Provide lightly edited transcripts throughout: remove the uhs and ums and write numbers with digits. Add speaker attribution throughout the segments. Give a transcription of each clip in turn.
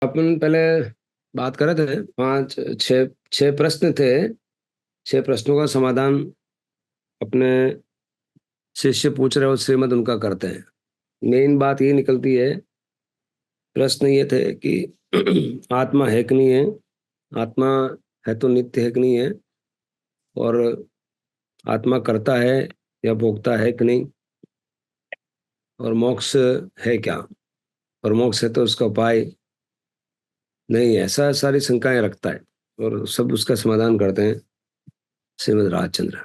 Speaker 1: अपन पहले बात कर रहे थे, पांच छः छः प्रश्न थे। छह प्रश्नों का समाधान अपने शिष्य पूछ रहे हो, श्रीमद उनका करते हैं। मेन बात ये निकलती है, प्रश्न ये थे कि आत्मा है कि नहीं है, आत्मा है तो नित्य है कि नहीं है, और आत्मा करता है या भोगता है कि नहीं, और मोक्ष है क्या, और मोक्ष है तो उसका उपाय नहीं है। ऐसा सारी शंकाएं रखता है और सब उसका समाधान करते हैं श्रीमद राजचंद्र।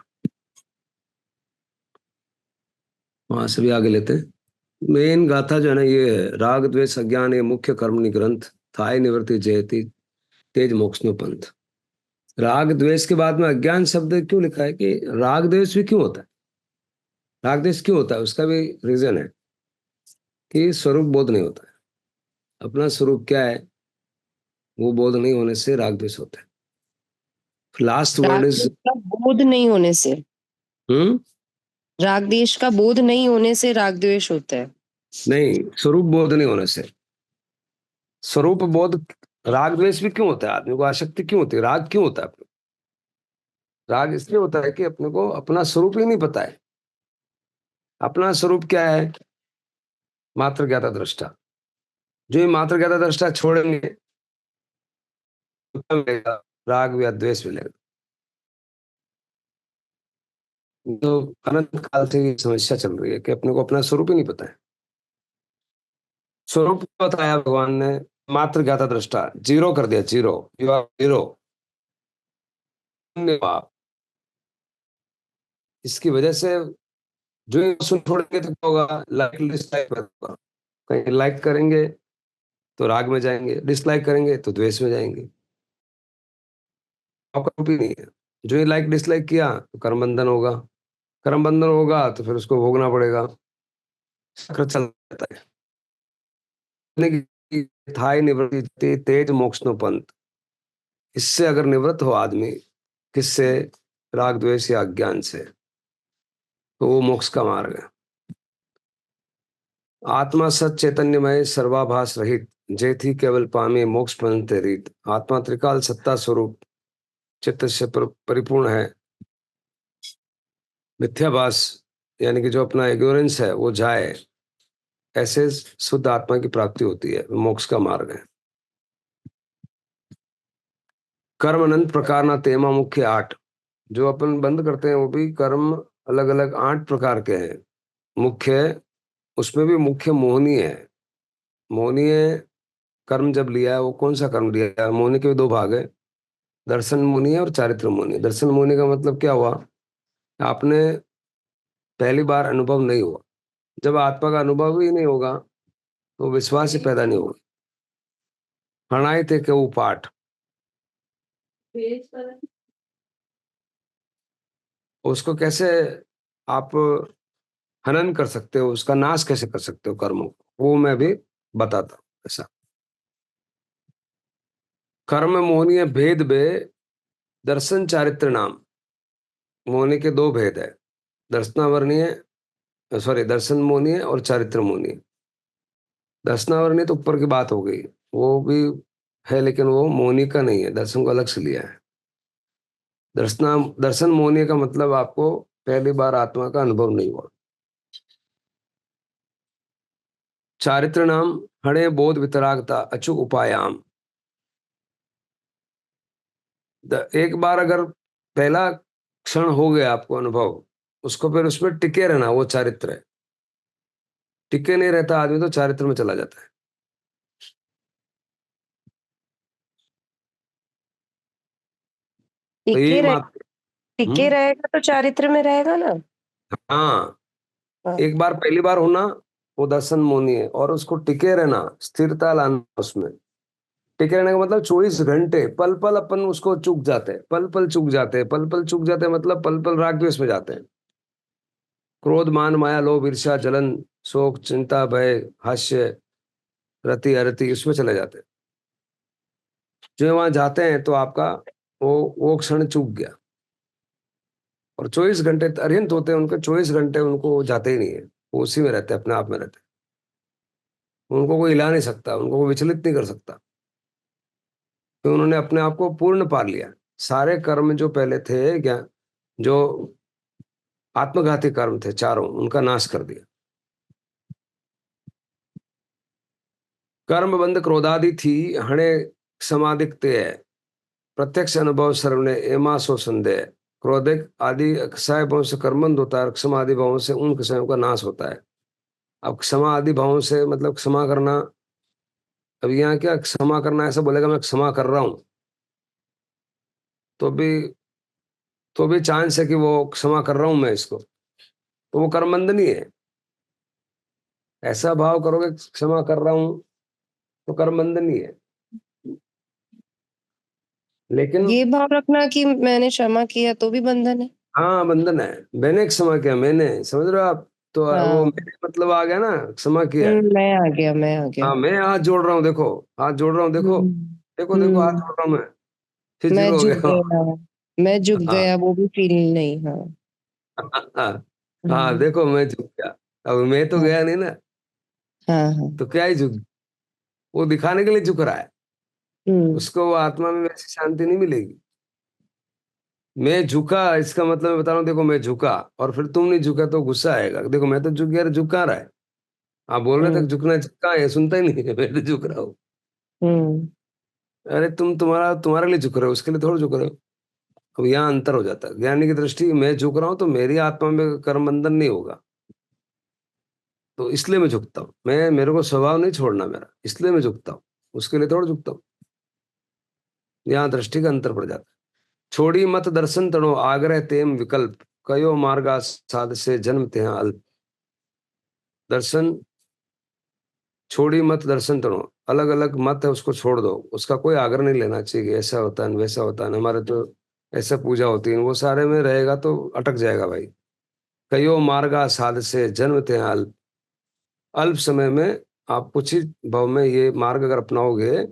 Speaker 1: वहां से भी आगे लेते हैं। मेन गाथा जो है ना, ये है राग द्वेष अज्ञान ये मुख्य कर्मणि ग्रंथ, थाय निवृत्ति जयति तेज मोक्षनो पंथ। राग द्वेष के बाद में अज्ञान शब्द क्यों लिखा है कि राग द्वेष भी क्यों होता है, राग द्वेष क्यों होता है, उसका भी रीजन है कि स्वरूप बोध नहीं होता है। अपना स्वरूप क्या है वो बोध नहीं होने से राग द्वेष होता है। लास्ट वर्ड
Speaker 2: राग
Speaker 1: इज
Speaker 2: देश का बोध नहीं होने से,
Speaker 1: हम्म
Speaker 2: राग देश का बोध नहीं होने से राग द्वेष होता है।
Speaker 1: नहीं, स्वरूप बोध नहीं होने से। स्वरूप बोध, राग द्वेष भी क्यों होता है, आदमी को आसक्ति क्यों होती है, राग क्यों होता है अपने को? राग इसलिए होता है कि अपने को अपना स्वरूप ही नहीं पता है। अपना स्वरूप क्या है? मात्र ज्ञाता दृष्टा। जो ये मात्र ज्ञाता दृष्टा छोड़ेंगे तो क्या मिलेगा? राग या द्वेष मिलेगा। तो अनंत काल से ये समस्या चल रही है कि अपने को अपना स्वरूप ही नहीं पता है। स्वरूप क्या बताया भगवान ने? मात्र ज्ञाता दृष्टा, जीरो कर दिया, जीरो, यू आर जीरो। इसकी वजह से जो ये सुन छोड़ेंगे तो क्या होगा? लाइक डिसलाइक होगा। कहीं लाइक करेंगे तो राग में जाएंगे, डिसलाइक करेंगे तो द्वेष में जाएंगे। आपका रूप ही नहीं है। जो ये लाइक डिसलाइक किया तो कर्म बंधन होगा, कर्म बंधन होगा तो फिर उसको भोगना पड़ेगा। चक्र चल जाता है। थाई निवृत्ति तेज मोक्ष नो पंथ। इससे अगर निवृत्त हो आदमी, किससे? राग द्वेष या अज्ञान से, तो वो मोक्ष का मार्ग है। आत्मा सच चैतन्यमय सर्वाभास रहित, जेथी केवल पामे मोक्ष पंथ रीत। आत्मा त्रिकाल सत्ता स्वरूप चित्त से परिपूर्ण है। मिथ्याभास यानी कि जो अपना इग्नोरेंस है वो जाए, ऐसे शुद्ध आत्मा की प्राप्ति होती है, मोक्ष का मार्ग है। कर्म अनंत प्रकार ना तेमा मुख्य आठ। जो अपन बंद करते हैं वो भी कर्म अलग अलग 8 प्रकार के हैं। मुख्य, उसमें भी मुख्य मोहनीय है। मोहनीय कर्म जब लिया है, वो कौन सा कर्म लिया है? मोहनी के भी 2 भाग है, दर्शन मोहनी है और चारित्र मोहनी है। दर्शन मोहनी का मतलब क्या हुआ? आपने पहली बार अनुभव नहीं हुआ। जब आत्मा का अनुभव ही नहीं होगा तो विश्वास ही पैदा नहीं होगा। हणाई थे के वो पाठ, उसको कैसे आप हनन कर सकते हो, उसका नाश कैसे कर सकते हो कर्मों को, वो मैं भी बताता हूँ। ऐसा कर्म मोहनीय भेद बे दर्शन चारित्र नाम। मोहनी के 2 भेद है, दर्शनावर्णीय, सॉरी, दर्शन मोहनीय और चारित्र मोहनीय। दर्शनावर्णीय तो ऊपर की बात हो गई, वो भी है लेकिन वो मोहनी का नहीं है, दर्शन को अलग से लिया है। दर्शन मोहनीय का मतलब आपको पहली बार आत्मा का अनुभव नहीं हुआ। चारित्र नाम हणे बोध वितरागता अचुक उपायाम। एक बार अगर पहला क्षण हो गया आपको अनुभव, उसको फिर उसमें टिके रहना, वो चारित्र है। टिके नहीं रहता आदमी तो चारित्र में चला जाता है। तो
Speaker 2: टिके
Speaker 1: यही
Speaker 2: रहे,
Speaker 1: मात
Speaker 2: टिके
Speaker 1: हम्म
Speaker 2: रहेगा तो चारित्र में रहेगा ना।
Speaker 1: हाँ,
Speaker 2: हाँ।
Speaker 1: एक बार पहली बार होना वो दर्शन मोनी है, और उसको टिके रहना, स्थिरता लाना उसमें। टिके रहने का मतलब 24 घंटे पल पल अपन उसको चूक जाते हैं, पल पल चूक जाते हैं, पल पल चूक जाते हैं, मतलब पल पल राग द्वेष में जाते हैं। क्रोध मान माया लोभ ईर्ष्या जलन शोक चिंता भय हास्य रति अरति, उसमें चले जाते हैं। जो वहां जाते हैं तो आपका वो क्षण चूक गया। और 24 घंटे अरिहंत होते हैं, उनके 24 घंटे उनको जाते ही नहीं है। वो उसी में रहते हैं, अपने आप में रहते हैं। उनको कोई हिला नहीं सकता, उनको कोई विचलित नहीं कर सकता। तो उन्होंने अपने आप को पूर्ण पा लिया। सारे कर्म जो पहले थे क्या, जो आत्मघाती कर्म थे चारों, उनका नाश कर दिया। कर्म बंध क्रोधादि थी, हणे समाधिकते, प्रत्यक्ष अनुभव सर्वने एमा सो संदेह। क्रोधिक आदि क्षय भाव से कर्मबंध होता है, क्षमा आदि भावों से उन क्षयों का नाश होता है। अब क्षमा आदि भावों से मतलब क्षमा करना, अब यहाँ क्या क्षमा करना, ऐसा बोलेगा मैं क्षमा कर रहा हूं, तो भी चांस है कि वो क्षमा कर रहा हूं मैं इसको, तो वो कर्मबंध नहीं है। ऐसा भाव करोगे क्षमा कर रहा हूं, तो कर्मबंध नहीं है। लेकिन
Speaker 2: ये भाव रखना कि मैंने क्षमा किया तो भी बंधन है।
Speaker 1: हाँ, बंधन है। मैंने क्षमा किया, मैंने, समझ रहे हो आप, तो वो
Speaker 2: हाँ।
Speaker 1: मैंने मतलब आ गया ना, क्षमा किया है।
Speaker 2: मैं आ गया, मैं आ गया।
Speaker 1: हाँ, मैं हाथ जोड़ रहा हूँ, देखो हाथ जोड़ रहा हूँ, देखो
Speaker 2: हम्म।
Speaker 1: देखो देखो हाथ
Speaker 2: हम्म।
Speaker 1: जोड़ रहा हूँ मैं, फिर
Speaker 2: मैं
Speaker 1: जीरो हो
Speaker 2: झुक
Speaker 1: गया।
Speaker 2: गया, मैं झुक
Speaker 1: हाँ
Speaker 2: गया, वो भी फील नहीं। हाँ।
Speaker 1: हाँ हाँ,
Speaker 2: हम्म।
Speaker 1: देखो मैं झुक गया। अब मैं तो
Speaker 2: हाँ।
Speaker 1: गया नहीं ना,
Speaker 2: हाँ। हाँ।
Speaker 1: तो क्या ही झुक, वो दिखाने के लिए झुक रहा है,
Speaker 2: हम्म।
Speaker 1: उसको वो आत्मा में वैसी शांति नहीं मिलेगी। मैं झुका, इसका मतलब मैं बता रहा हूँ, देखो मैं झुका और फिर तुम नहीं झुका तो गुस्सा आएगा, देखो मैं तो झुक गया, झुक कहाँ रहा है। आप बोल रहे थे
Speaker 2: हम्म।
Speaker 1: झुकना, झुका है, सुनता ही नहीं है, मैं तो झुक रहा हूँ।
Speaker 2: हम्म।
Speaker 1: अरे तुम्हारे लिए झुक रहे हो, उसके लिए थोड़ा झुक रहे हो। अब यहाँ अंतर हो जाता है। ज्ञानी की दृष्टि, मैं झुक रहा हूँ तो मेरी आत्मा में कर्म बंधन नहीं होगा, तो इसलिए मैं झुकता हूँ। मेरे को स्वभाव नहीं छोड़ना मेरा, इसलिए मैं झुकता हूँ, उसके लिए थोड़ा झुकता हूँ। यहाँ दृष्टि का अंतर पड़ जाता है। छोड़ी मत दर्शन तणो, आग्रह तेम विकल्प, कयो मार्गा साध से जन्म ते अल्प। दर्शन, छोड़ी मत दर्शन तणो, अलग अलग मत है उसको छोड़ दो, उसका कोई आग्रह नहीं लेना चाहिए कि ऐसा होता है वैसा होता है, हमारे तो ऐसा पूजा होती है, वो सारे में रहेगा तो अटक जाएगा भाई। कयो मार्गा साध से जन्म ते अल्प, अल्प समय में आप कुछ ही भाव में ये मार्ग अगर अपनाओगे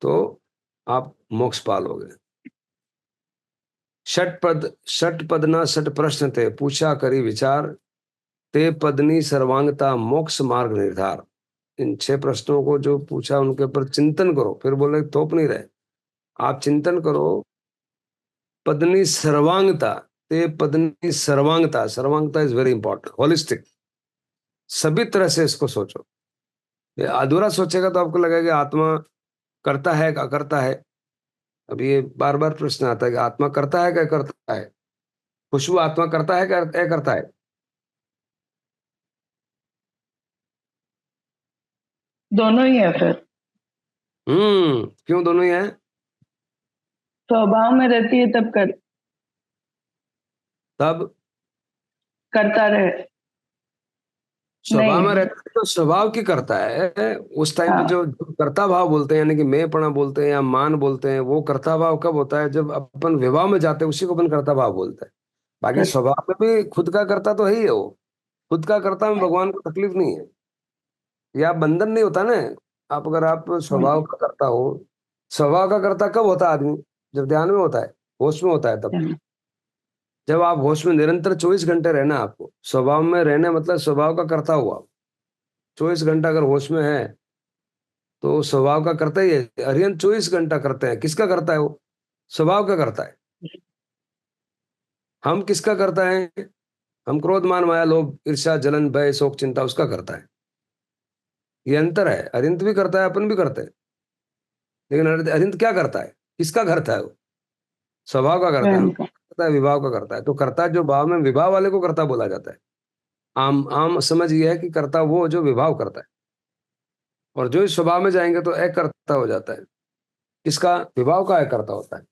Speaker 1: तो आप मोक्ष पालोगे। षट पद न षट प्रश्न थे, पूछा करी विचार, ते पदनी सर्वांगता मोक्ष मार्ग निर्धार। इन 6 प्रश्नों को जो पूछा उनके ऊपर चिंतन करो, फिर बोले थोप नहीं रहे, आप चिंतन करो। पदनी सर्वांगता, ते पदनी सर्वांगता, सर्वांगता इज वेरी इंपॉर्टेंट, होलिस्टिक, सभी तरह से इसको सोचो। ये अधूरा सोचेगा तो आपको लगेगा कि आत्मा करता है क्या करता है। अब ये बार बार प्रश्न आता है कि आत्मा करता है क्या करता है, खुशबू आत्मा करता है क्या करता है।
Speaker 3: दोनों ही है फिर।
Speaker 1: क्यों दोनों ही है।
Speaker 3: स्वभाव में रहती है तब
Speaker 1: तब
Speaker 3: करता रहे।
Speaker 1: स्वभाव में
Speaker 3: नहीं।
Speaker 1: रहता है तो स्वभाव की करता है। उस टाइम पे
Speaker 3: हाँ।
Speaker 1: जो कर्ता भाव बोलते हैं, यानी कि मैं पणा बोलते हैं या मान बोलते हैं, वो कर्ता भाव कब होता है, जब अपन विवाह में जाते हैं, उसी को अपन कर्ता भाव बोलते हैं। बाकी
Speaker 3: कर,
Speaker 1: स्वभाव में भी खुद का कर्ता तो है ही है वो, खुद का कर्ता में भगवान को तकलीफ नहीं है, या बंधन नहीं होता ना। आप अगर आप स्वभाव का कर्ता हो, स्वभाव का कर्ता कब होता है आदमी, जब ध्यान में होता है, होश में होता है तब। जब आप होश में निरंतर 24 घंटे रहना, आपको स्वभाव में रहना मतलब स्वभाव का कर्ता हुआ। 24 घंटा अगर होश में है तो स्वभाव का करता ही है। अरियन 24 घंटा करते हैं, किसका करता है वो, स्वभाव का करता है। हम किसका करता है, हम क्रोध मान माया लोभ ईर्ष्या जलन भय शोक चिंता उसका करता है। ये अंतर है, अरिंत भी करता है अपन भी करते हैं, लेकिन अरिंत क्या करता है, किसका करता है वो, स्वभाव का करता है। हम करता है विभाव का करता है, तो कर्ता जो भाव में, विभाव वाले को कर्ता बोला जाता है। आम आम समझ ये है कि कर्ता वो जो विभाव करता है, और जो इस स्वभाव में जाएंगे तो एक कर्ता हो जाता है। किसका, विभाव का एक कर्ता होता है।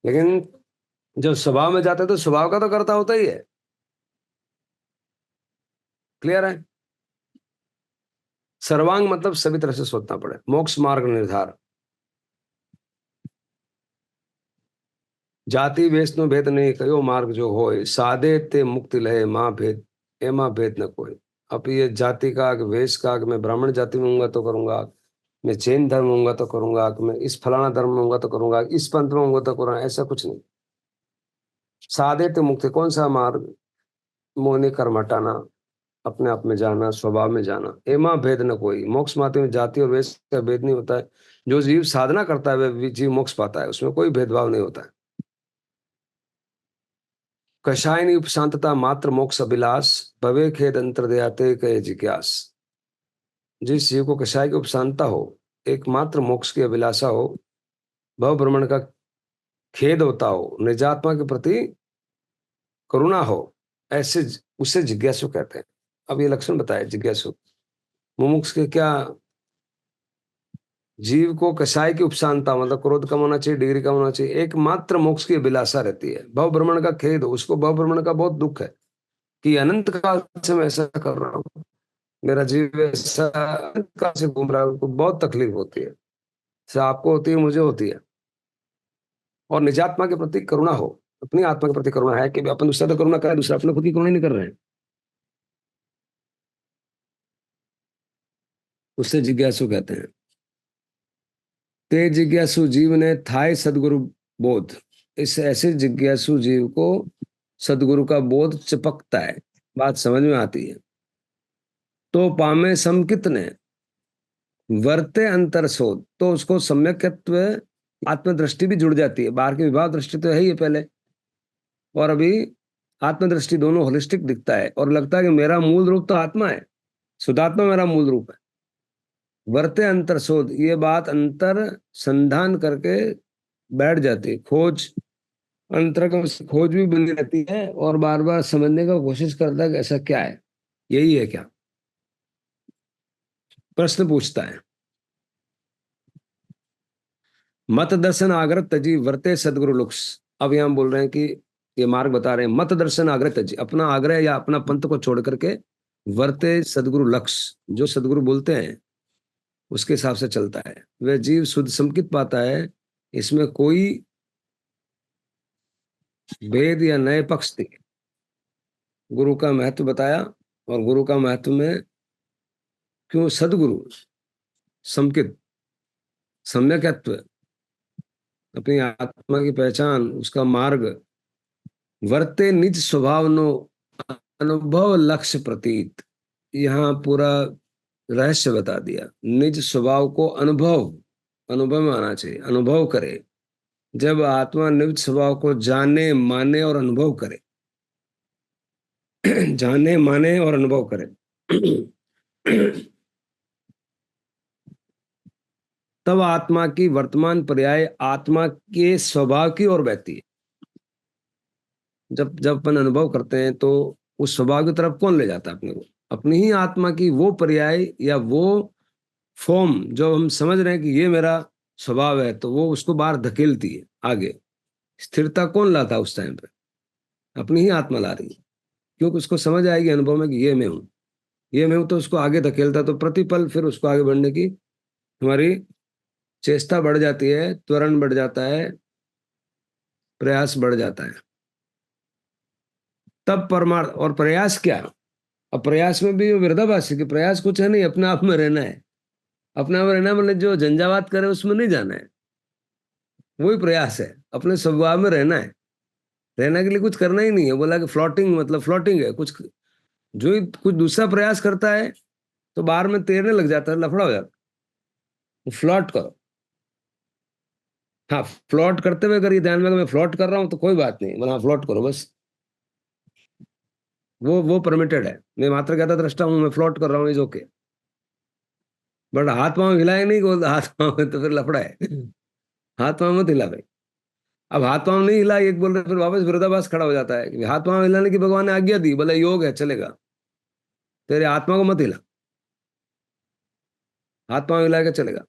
Speaker 1: लेकिन जब स्वभाव में जाते हैं तो स्वभाव का तो कर्ता होता ही है। क्लियर है। सर्वांग मतलब सभी तरह से सोचना पड़े, मोक्ष मार्ग निर्धार। जाति वैष्णव भेद नहीं, कयो मार्ग जो होए, सादे ते मुक्ति लहे माँ भेद, एमा भेद न कोई। अब ये जाति का कि वेश का, कि मैं ब्राह्मण जाति में हूंगा तो करूंगा, मैं जैन धर्म में हूंगा तो करूंगा, कि मैं इस फलाना धर्म में हूंगा तो करूंगा, इस पंथ में हूंगा तो करूंगा, ऐसा कुछ नहीं। सादे ते मुक्ति, कौन सा मार्ग, मोह ने कर्म हटाना, अपने आप में जाना, स्वभाव में जाना। एमा भेद न कोई, मोक्ष माते में जाति और वेश का भेद नहीं होता है। जो जीव साधना करता है वह जीव मोक्ष पाता है, उसमें कोई भेदभाव नहीं होता है। कषायनी उपशांतता मात्र मोक्ष अभिलाष, भवे खेद अंतर्दयाते कहे जिज्ञास। जिस जीव को कषाय की उपशांतता हो, एकमात्र मोक्ष की अभिलाषा हो, भव भ्रमण का खेद होता हो, निजात्मा के प्रति करुणा हो, ऐसे उसे जिज्ञासु कहते हैं। अब ये लक्षण बताए जिज्ञासु। मुमुक्ष के क्या? जीव को कषाय की उपशांतता मतलब क्रोध कम होना चाहिए, डिग्री कम होना चाहिए, एकमात्र मोक्ष की अभिलाषा रहती है। भव भ्रमण का खेद हो, उसको भव भ्रमण का बहुत दुख है कि अनंत काल से मैं ऐसा कर रहा हूँ, मेरा जीव ऐसा अनंत काल से घूम रहा है, उसको बहुत तकलीफ होती है। से आपको होती है, मुझे होती है। और निजात्मा के प्रति करुणा हो, अपनी आत्मा के प्रति करुणा है कि अपन दूसरा तो करुणा करे, दूसरा अपने खुद की करुणा नहीं कर रहे हैं, उससे जिज्ञासु कहते हैं। ते जिज्ञासु जीव ने थाय सदगुरु बोध, इस ऐसे जिज्ञासु जीव को सदगुरु का बोध चिपकता है, बात समझ में आती है। तो पामे समकित ने वर्ते अंतर शोध, तो उसको सम्यकत्व आत्मदृष्टि भी जुड़ जाती है। बाहर की विभाव दृष्टि तो है ही है पहले, और अभी आत्मदृष्टि, दोनों होलिस्टिक दिखता है और लगता है कि मेरा मूल रूप तो आत्मा है, शुद्धात्मा मेरा मूल रूप है। वर्ते अंतर शोध, ये बात अंतर संधान करके बैठ जाती है। खोज अंतर का खोज भी बनी रहती है और बार बार समझने का कोशिश करता है कि ऐसा क्या है, यही है क्या, प्रश्न पूछता है। मत दर्शन आग्रह तजी वर्ते सदगुरु लुक्स, अब यहां बोल रहे हैं कि ये मार्ग बता रहे हैं। मत दर्शन आग्रह तजी, अपना आग्रह या अपना पंथ को छोड़ करके वर्ते सदगुरु लक्ष्य, जो सदगुरु बोलते हैं उसके हिसाब से चलता है, वह जीव शुद्ध संकित पाता है। इसमें कोई भेद या नए पक्ष नहीं। गुरु का महत्व बताया, और गुरु का महत्व में क्यों सदगुरु, संकित, सम्यकत्व, अपनी आत्मा की पहचान, उसका मार्ग, वर्ते निज स्वभाव नो अनुभव लक्ष्य प्रतीत, यहाँ पूरा रहस्य बता दिया। निज स्वभाव को अनुभव, अनुभव में आना चाहिए, अनुभव करे। जब आत्मा निज स्वभाव को जाने, माने और अनुभव करे जाने, माने और अनुभव करे तब आत्मा की वर्तमान पर्याय आत्मा के स्वभाव की ओर बहती है। जब जब अपन अनुभव करते हैं तो उस स्वभाव की तरफ कौन ले जाता है अपने को? अपनी ही आत्मा की वो पर्याय या वो फॉर्म जो हम समझ रहे हैं कि ये मेरा स्वभाव है, तो वो उसको बाहर धकेलती है आगे। स्थिरता कौन लाता है उस टाइम पे? अपनी ही आत्मा ला रही है, क्योंकि उसको समझ आएगी अनुभव में कि ये मैं हूँ, ये मैं हूँ, तो उसको आगे धकेलता। तो प्रतिपल फिर उसको आगे बढ़ने की हमारी चेष्टा बढ़ जाती है, त्वरण बढ़ जाता है, प्रयास बढ़ जाता है। तब परमार्थ और प्रयास क्या? अब प्रयास में भी विरोधाभास है कि प्रयास कुछ है नहीं, अपने आप में रहना है। अपने आप में रहना मतलब जो झंझावात करे उसमें नहीं जाना है, वही प्रयास है। अपने स्वभाव में रहना है, रहने के लिए कुछ करना ही नहीं है। बोला कि फ्लोटिंग मतलब फ्लोटिंग है, कुछ जो ही कुछ दूसरा प्रयास करता है तो बाहर में तैरने लग जाता है, लफड़ा हो जाता है। फ्लॉट करो, हाँ फ्लॉट करते हुए करिए ध्यान में कि मैं फ्लॉट कर रहा हूं तो कोई बात नहीं, मतलब फ्लॉट करो बस, वो परमिटेड है। मैं मात्र कहता दृष्टा हूं, मैं फ्लॉट कर रहा हूँ, इज ओके। बट हाथ पांव हिलाए नहीं, को हाथ पांव में तो फिर लफड़ा है हाथ पांव मत हिला भाई। अब हाथ पांव नहीं हिला, एक बोल रहे, फिर वापस विरोधाभास खड़ा हो जाता है कि हाथ पांव हिलाने की भगवान ने आज्ञा दी, बोले योग है चलेगा, तेरे आत्मा को मत हिला, हाथ पांव हिला के चलेगा,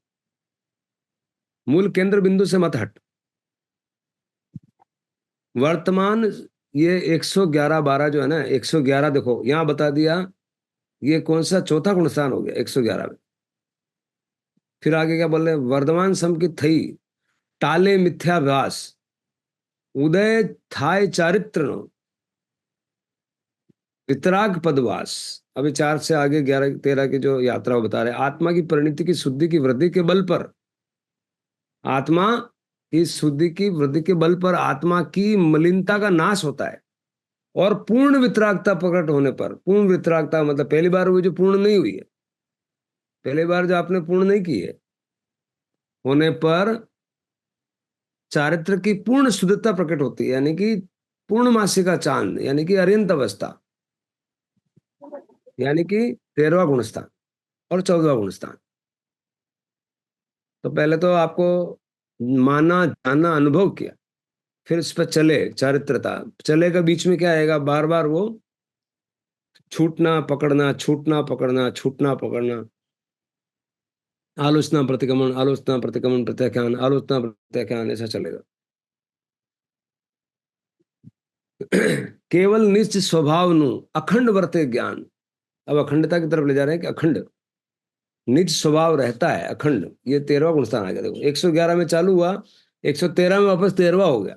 Speaker 1: मूल केंद्र बिंदु से मत हट। वर्तमान ये 111-12 जो है ना, 111 देखो यहां बता दिया, ये कौन सा चौथा गुणस्थान हो गया 111 में। फिर आगे क्या बोल रहे हैं? वर्धमान सम की थई टाले मिथ्याभास, उदय थाय चारित्र नो वितराग पदवास। अभी 4 से आगे 11-13 की जो यात्रा बता रहे, आत्मा की परिणति की शुद्धि की वृद्धि के बल पर, आत्मा की शुद्धि की वृद्धि के बल पर आत्मा की मलिनता का नाश होता है और पूर्ण वितरागता प्रकट होने पर, पूर्ण वितरागता मतलब पहली बार हुई जो पूर्ण नहीं हुई है, पहली बार जो आपने पूर्ण नहीं की है, होने पर चारित्र की पूर्ण शुद्धता प्रकट होती है, यानी कि पूर्णमासी का चांद, यानी कि अर्यंत अवस्था, यानी कि 13वां गुणस्थान और 14वां गुणस्थान। तो पहले तो आपको माना, जाना, अनुभव किया, फिर इस पर चले, चारित्रता चले का बीच में क्या आएगा, बार बार वो छूटना पकड़ना, छूटना पकड़ना, छूटना पकड़ना, आलोचना प्रतिक्रमण, आलोचना प्रतिक्रमण प्रत्याख्यान, आलोचना प्रत्याख्यान, ऐसा चलेगा। केवल निज स्वभाव नु अखंड वर्ते ज्ञान। अब अखंडता की तरफ ले जा रहे हैं कि अखंड निज स्वभाव रहता है, अखंड। ये 13वां गुणस्थान आ गया, देखो 111 में चालू हुआ, 113 में वापस 13वां हो गया।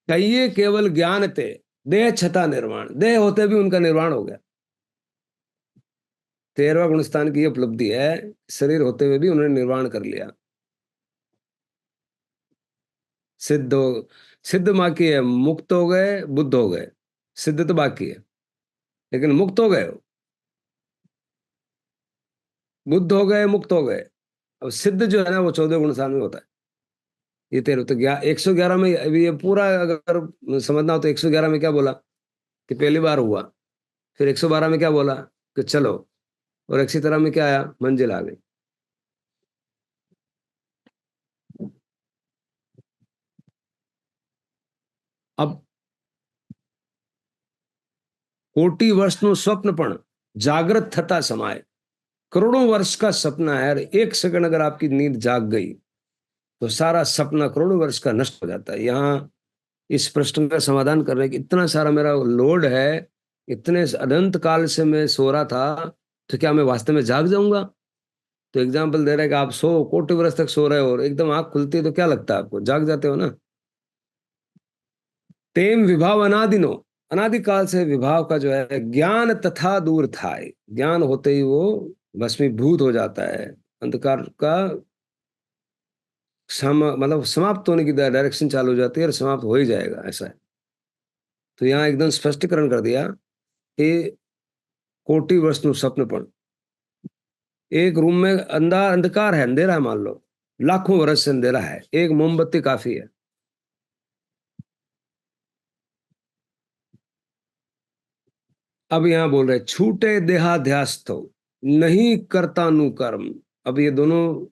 Speaker 1: कहिए केवल ज्ञान थे देह छता निर्माण, देह होते भी उनका निर्माण हो गया। 13वां गुणस्थान की उपलब्धि है, शरीर होते हुए भी उन्होंने निर्माण कर लिया। सिद्ध हो, सिद्ध बाकी है, मुक्त हो गए, बुद्ध हो गए, सिद्ध तो बाकी है, लेकिन मुक्त हो गए, बुद्ध हो गए, मुक्त हो गए। अब सिद्ध जो है ना वो 14 गुणस्थान में होता है। ये 13 तो 111 में, अभी ये पूरा अगर समझना हो तो 111 में क्या बोला कि पहली बार हुआ, फिर 112 में क्या बोला कि चलो, और 117 में क्या आया, मंजिल आ गई। अब कोटि वर्ष નું स्वप्न पण जागृत थता समाये, करोड़ों वर्ष का सपना है, और एक सेकंड अगर आपकी नींद जाग गई तो सारा सपना करोड़ों वर्ष का नष्ट हो जाता है। यहाँ इस प्रश्न का समाधान करने की इतना सारा मेरा लोड है, इतने अनंत काल से मैं सो रहा था, तो क्या मैं वास्तव में जाग जाऊंगा? तो एग्जाम्पल दे रहे हैं कि आप सो, कोटि वर्ष तक सो रहे हो और एकदम आंख खुलती है तो क्या लगता है आपको, जाग जाते हो ना। तेम विभाव अनादिनो, अनादिकाल से विभाव का जो है ज्ञान तथा दूर था, ज्ञान होते ही वो भस्मीभूत हो जाता है, अंधकार का मतलब समाप्त होने की डायरेक्शन चालू हो जाती है, और समाप्त हो ही जाएगा, ऐसा है। तो यहाँ एकदम स्पष्टीकरण कर दिया कि कोटि वर्ष નું स्वप्न पण, एक रूम में अंधकार है, अंधेरा है, मान लो लाखों वर्ष से अंधेरा है, एक मोमबत्ती काफी है। अब यहां बोल रहे छूटे देहाध्यास तो नहीं करता नु कर्म। अब ये दोनों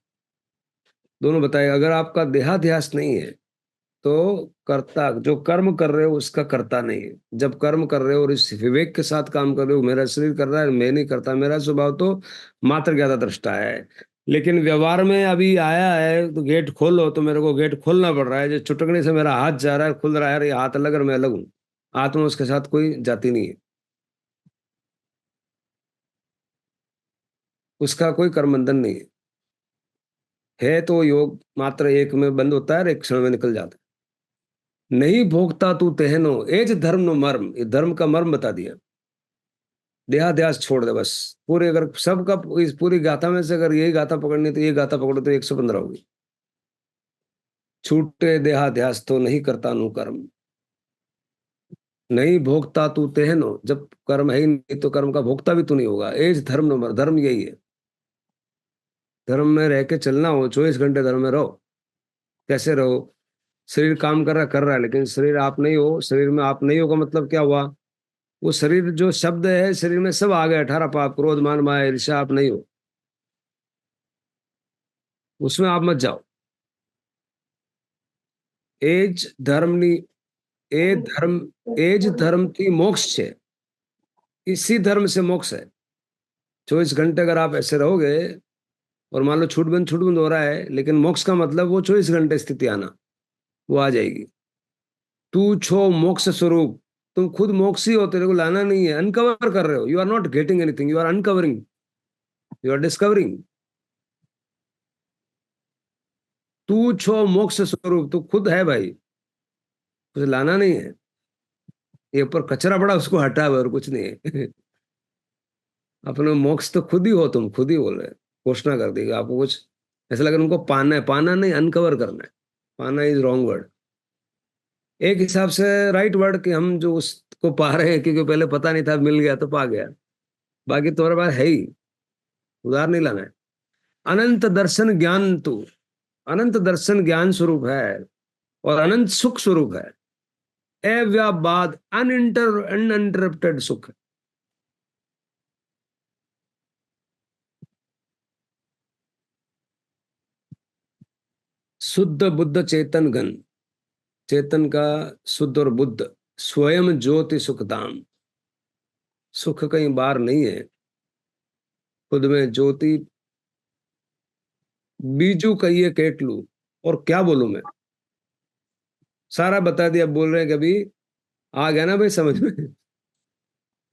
Speaker 1: दोनों बताए, अगर आपका देहाध्यास नहीं है तो कर्ता, जो कर्म कर रहे हो उसका कर्ता नहीं है। जब कर्म कर रहे हो और इस विवेक के साथ काम कर रहे हो, मेरा शरीर कर रहा है, मैं नहीं करता, मेरा स्वभाव तो मात्र ज्ञाता दृष्टा है। लेकिन व्यवहार में अभी आया है तो गेट खोलो, तो मेरे को गेट खोलना पड़ रहा है, जो चुटकने से मेरा हाथ जा रहा है, खुल रहा है, ये हाथ अलग और मैं अलग हूँ, आत्मा उसके साथ कोई जाती नहीं है, उसका कोई कर्म बंधन नहीं है तो योग मात्र एक में बंद होता है और एक क्षण में निकल जाता है। नहीं भोगता तू तेहनो एज धर्म नो मर्म, ये धर्म का मर्म बता दिया। देहाध्यास छोड़ दे बस, पूरे अगर सबका इस पूरी गाथा में से अगर यही गाथा पकड़नी तो ये गाथा पकड़ो तो 115 होगी। छूटे देहाध्यास तो नहीं करता नु कर्म, नहीं भोगता तू तेहनो, जब कर्म है ही नहीं तो कर्म का भोगता भी तू नहीं होगा। एज धर्म नो मर्म, धर्म यही है, धर्म में रह के चलना हो, 24 घंटे धर्म में रहो। कैसे रहो? शरीर काम कर रहा है, लेकिन शरीर आप नहीं हो। शरीर में आप नहीं हो का मतलब क्या हुआ? वो शरीर जो शब्द है, शरीर में सब आ गए, 18 पाप, क्रोध मान माया ईर्ष्या, आप नहीं हो, उसमें आप मत जाओ। एज धर्मनी, ए धर्म, एज धर्म की मोक्ष है, इसी धर्म से मोक्ष है। 24 घंटे अगर आप ऐसे रहोगे, और मान लो छूट बंद हो रहा है, लेकिन मोक्ष का मतलब वो 24 घंटे स्थिति आना, वो आ जाएगी। तू छो मोक्ष स्वरूप, तुम खुद मोक्ष ही हो, तेरे को लाना नहीं है, अनकवर कर रहे हो। You are not getting anything, you are uncovering, you are discovering. तू छो मोक्ष स्वरूप, तू खुद है भाई, कुछ लाना नहीं है। ये ऊपर कचरा पड़ा उसको हटा और कुछ नहीं है। अपने मोक्ष तो खुद ही हो, तुम खुद ही बोल रहे हो। घोषणा कर दी आपको कुछ ऐसा लगा उनको पाना है, पाना नहीं, अनकवर करना है। पाना इज रॉन्ग वर्ड। एक हिसाब से राइट वर्ड कि हम जो उसको पा रहे हैं, क्योंकि पहले पता नहीं था, मिल गया तो पा गया। बाकी तुम्हारे पास है ही, उधार नहीं लाना है। अनंत दर्शन ज्ञान तू, अनंत दर्शन ज्ञान स्वरूप है और अनंत सुख स्वरूप है। अव्याबाद अनइंटरप्टेड सुख। शुद्ध बुद्ध चेतन घन, चेतन का शुद्ध और बुद्ध, स्वयं ज्योति सुखधाम। सुख कहीं बाहर नहीं है, खुद में ज्योति। बीजू कहिए केट लू, और क्या बोलूं मैं, सारा बता दिया। बोल रहे हैं कभी आ गया ना भाई समझ में।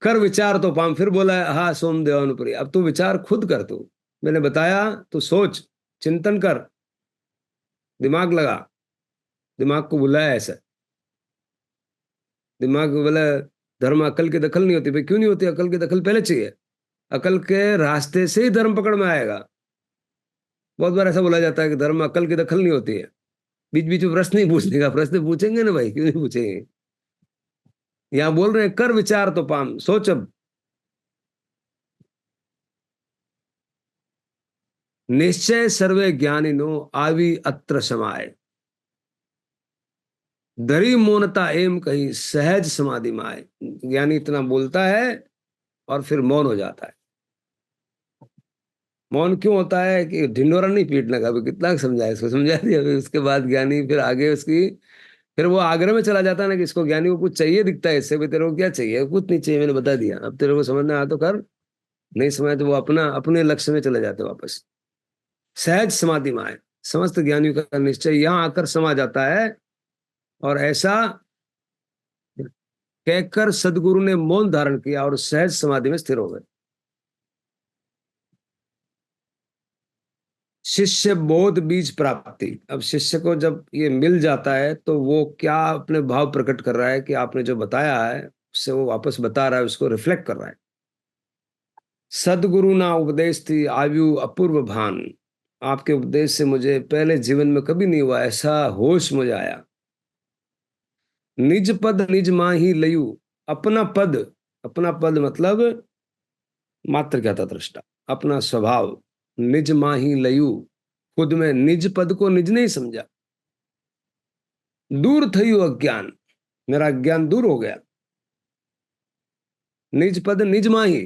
Speaker 1: कर विचार तो पाम, फिर बोला है, हाँ सोम देवानुप्रिय, अब तू विचार खुद कर। तू, मैंने बताया, तू सोच, चिंतन कर, दिमाग लगा। दिमाग को बुलाया ऐसा, दिमाग को बोला धर्म अकल की दखल नहीं होती। भाई क्यों नहीं होती, अकल की दखल पहले चाहिए। अकल के रास्ते से ही धर्म पकड़ में आएगा। बहुत बार ऐसा बोला जाता है कि धर्म अकल की दखल नहीं होती है। बीच बीच में प्रश्न नहीं पूछने का, प्रश्न पूछेंगे ना भाई, क्यों नहीं पूछेंगे। यहाँ बोल रहे हैं कर विचार तो पाम, सोच अब। निश्चय सर्वे ज्ञानिनो आवी अत्र समाये, दरी मौनता एम कहीं सहज समाधि माए। ज्ञानी इतना बोलता है और फिर मौन हो जाता है। मौन क्यों होता है कि ढिंडोरा नहीं पीटने का। अभी कितना समझाया, इसको समझा दिया। अभी उसके बाद ज्ञानी फिर आगे उसकी, फिर वो आग्रह में चला जाता है ना कि इसको, ज्ञानी को कुछ चाहिए दिखता है इससे, भी तेरे को क्या चाहिए, कुछ नहीं चाहिए, मैंने बता दिया, अब तेरे को समझना आ तो कर, नहीं समझ तो वो अपना अपने लक्ष्य में चले जाते वापस। सहज समाधि में आए, समस्त ज्ञानियों का निश्चय यहाँ आकर समा जाता है। और ऐसा कहकर सदगुरु ने मौन धारण किया और सहज समाधि में स्थिर हो गए। शिष्य बोध बीज प्राप्ति। अब शिष्य को जब ये मिल जाता है तो वो क्या अपने भाव प्रकट कर रहा है कि आपने जो बताया है उससे वो वापस बता रहा है, उसको रिफ्लेक्ट कर रहा है। सदगुरु ना उपदेश थी आयु अपूर्व भान। आपके उपदेश से मुझे पहले जीवन में कभी नहीं हुआ ऐसा होश मुझे आया। निज पद निज माही लयू, अपना पद, अपना पद मतलब मात्र क्या था दृष्टा, अपना स्वभाव। निज माही लयू, खुद में निज पद को निज नहीं समझा। दूर थयु अज्ञान, मेरा अज्ञान दूर हो गया। निज पद निज माही,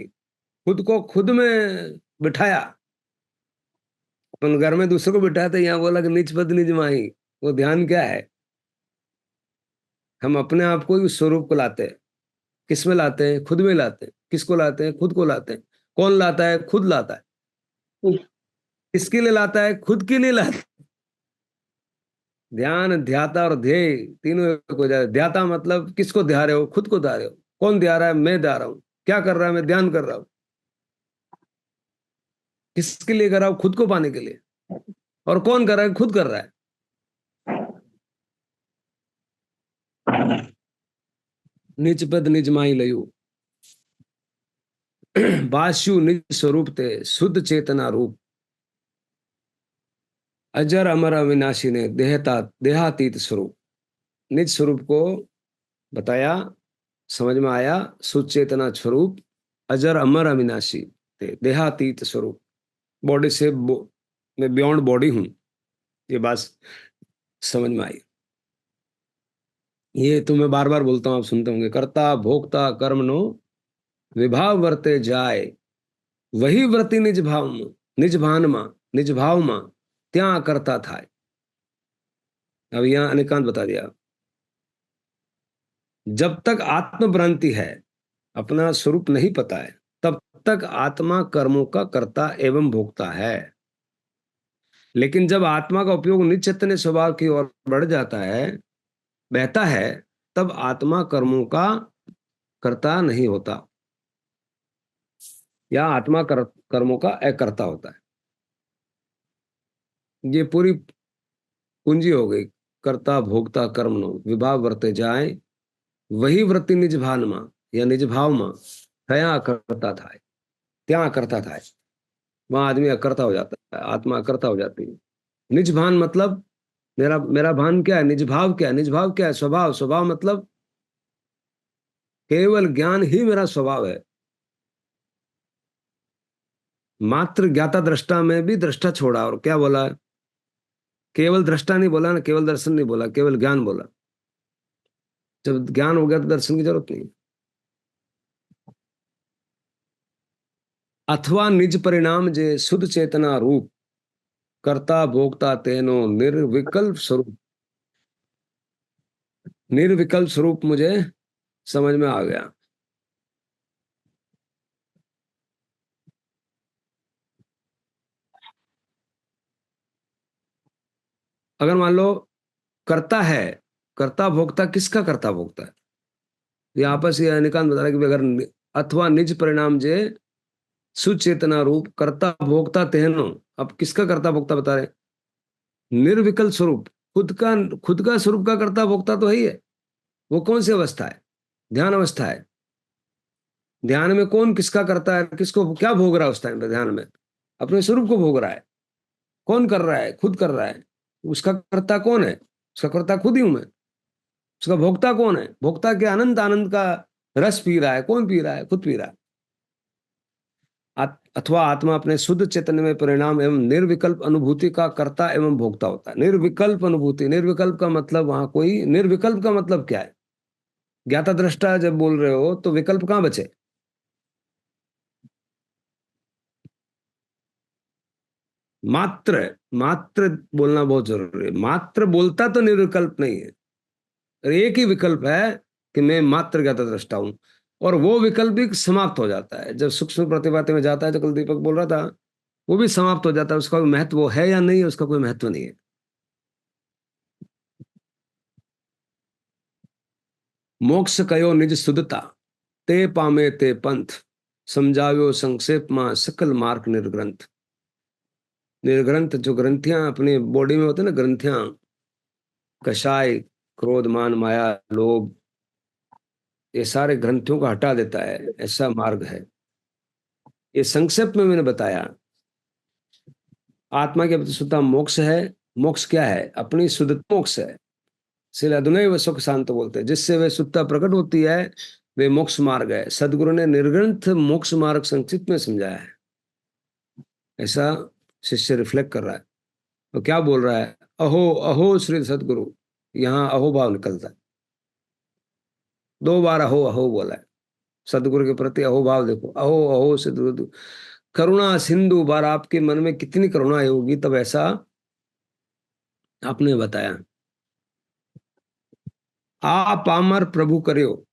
Speaker 1: खुद को खुद में बिठाया। अपन घर में दूसरे को बिठाया था, यहाँ बोला कि निज पद निज माही। वो ध्यान क्या है, हम अपने आप को ही उस स्वरूप को लाते हैं। किस में लाते हैं, खुद में लाते हैं। किसको लाते हैं, खुद को लाते हैं। कौन लाता है, खुद लाता है। किसके लिए लाता है, खुद के लिए लाता है। ध्यान, ध्याता और ध्येय तीनों एक हो जाए। ध्याता मतलब किसको ध्या रहे हो, खुद को ध्या रहे हो। कौन ध्या रहा है, मैं ध्या रहा हूं। क्या कर रहा है, मैं ध्यान कर रहा हूं। किसके लिए कर रहा हूं, खुद को पाने के लिए। और कौन कर रहा है, खुद कर रहा है। निज पद निज माही लयू, बास्यु निज स्वरूप ते शुद्ध चेतना रूप। अजर अमर अविनाशी ने देहातीत स्वरूप, निज स्वरूप को बताया, समझ में आया। शुद्ध चेतना स्वरूप, अजर अमर अविनाशी थे, देहातीत स्वरूप। बॉडी से मैं बियॉन्ड बॉडी हूं, ये बात समझ में आई। ये तो मैं बार बार बोलता हूं, आप सुनते होंगे। कर्ता भोक्ता कर्म नो विभाव वर्ते जाए, वही व्रति निज भाव में, निज भान मां, निज भाव मां त्या करता था। अब यहां अनेकांत बता दिया। जब तक आत्मभ्रांति है, अपना स्वरूप नहीं पता है, तब तक आत्मा कर्मों का कर्ता एवं भोक्ता है। लेकिन जब आत्मा का उपयोग निज चैतन्य स्वभाव की ओर बढ़ जाता है, बहता है, तब आत्मा कर्मों का कर्ता नहीं होता, या आत्मा कर्मों का अकर्ता होता है। ये पूरी कुंजी हो गई। कर्ता भोक्ता कर्म नो विभाव वर्ते जाए, वही वृत्ति निज भान मां या निज भाव मां तया करता था, त्या करता था। वहां आदमी अकर्ता हो जाता है, आत्मा अकर्ता हो जाती है। निज भान मतलब मेरा मेरा भान क्या है, निज भाव क्या है, निज भाव क्या है, स्वभाव, स्वभाव मतलब केवल ज्ञान ही मेरा स्वभाव है। मात्र ज्ञाता दृष्टा में भी दृष्टा छोड़ा, और क्या बोला, केवल दृष्टा नहीं बोला ना, केवल दर्शन नहीं बोला, केवल ज्ञान बोला। जब ज्ञान हो गया तो दर्शन की जरूरत नहीं। अथवा निज परिणाम जे शुद्ध चेतना रूप, कर्ता भोक्ता तेनो निर्विकल्प स्वरूप। निर्विकल्प स्वरूप मुझे समझ में आ गया। अगर मान लो कर्ता है, कर्ता भोक्ता, किसका कर्ता भोक्ता है, ये आपस ये निकाल बता रहा है कि अगर अथवा निज परिणाम जे सुचेतना रूप, कर्ता भोक्ता तेहनो। अब किसका कर्ता भोक्ता बता रहे, निर्विकल्प स्वरूप, खुद का स्वरूप का कर्ता भोक्ता तो है ही है। वो कौन सी अवस्था है, ध्यान अवस्था है। ध्यान में कौन किसका करता है, किसको क्या भोग रहा है उस टाइम पे, ध्यान में अपने स्वरूप को भोग रहा है। कौन कर रहा है, खुद कर रहा है। उसका कर्ता कौन है, उसका कर्ता खुद ही हूं मैं। उसका भोक्ता कौन है, भोक्ता के अनंत आनंद का रस पी रहा है, कौन पी रहा है, खुद पी रहा है। अथवा आत्मा अपने शुद्ध चैतन्य में परिणाम एवं निर्विकल्प अनुभूति का कर्ता एवं भोक्ता होता है। निर्विकल्प अनुभूति, निर्विकल्प का मतलब वहां कोई, निर्विकल्प का मतलब क्या है, ज्ञाता दृष्टा जब बोल रहे हो तो विकल्प कहां बचे। मात्र, मात्र बोलना बहुत जरूरी है। मात्र बोलता तो निर्विकल्प नहीं है, और एक ही विकल्प है कि मैं मात्र ज्ञाता दृष्टा हूं। और वो विकल्प भी समाप्त हो जाता है जब सूक्ष्म प्रतिभाति में जाता है, जो कल दीपक बोल रहा था, वो भी समाप्त हो जाता है। उसका कोई महत्व वो है या नहीं है, उसका कोई महत्व नहीं है। मोक्ष कयो निज सुधता, ते पामे ते पंथ, समझाव्यो संक्षेप मां सकल मार्ग निर्ग्रंथ। निर्ग्रंथ जो ग्रंथियां अपनी बॉडी में होते हैं ना, ग्रंथियां, कषाय, क्रोध मान माया लोभ, ये सारे ग्रंथियों को हटा देता है, ऐसा मार्ग है। ये संक्षेप में मैंने बताया। आत्मा की शुद्धता मोक्ष है। मोक्ष क्या है, अपनी शुद्धता मोक्ष है। इसलिए अधुनैव सुख शांत बोलते हैं, जिससे वे शुद्धता प्रकट होती है, वे मोक्ष मार्ग है। सदगुरु ने निर्ग्रंथ मोक्ष मार्ग संक्षिप्त में समझाया है। ऐसा शिष्य रिफ्लेक्ट कर रहा है। तो क्या बोल रहा है, अहो अहो श्री सदगुरु, यहाँ अहो भाव निकलता है। 2 बार अहो अहो बोला है। सदगुरु के प्रति अहो भाव देखो, अहो अहो सदगुरु। करुणा सिंधु, बार आपके मन में कितनी करुणा होगी तब ऐसा आपने बताया। आप आमर प्रभु करियो,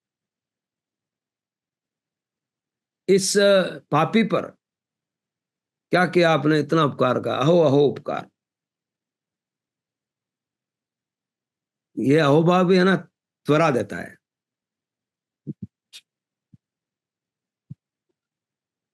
Speaker 1: इस पापी पर क्या किया आपने, इतना उपकार का, अहो अहो उपकार। ये अहोभाव भी है ना, त्वरा देता है।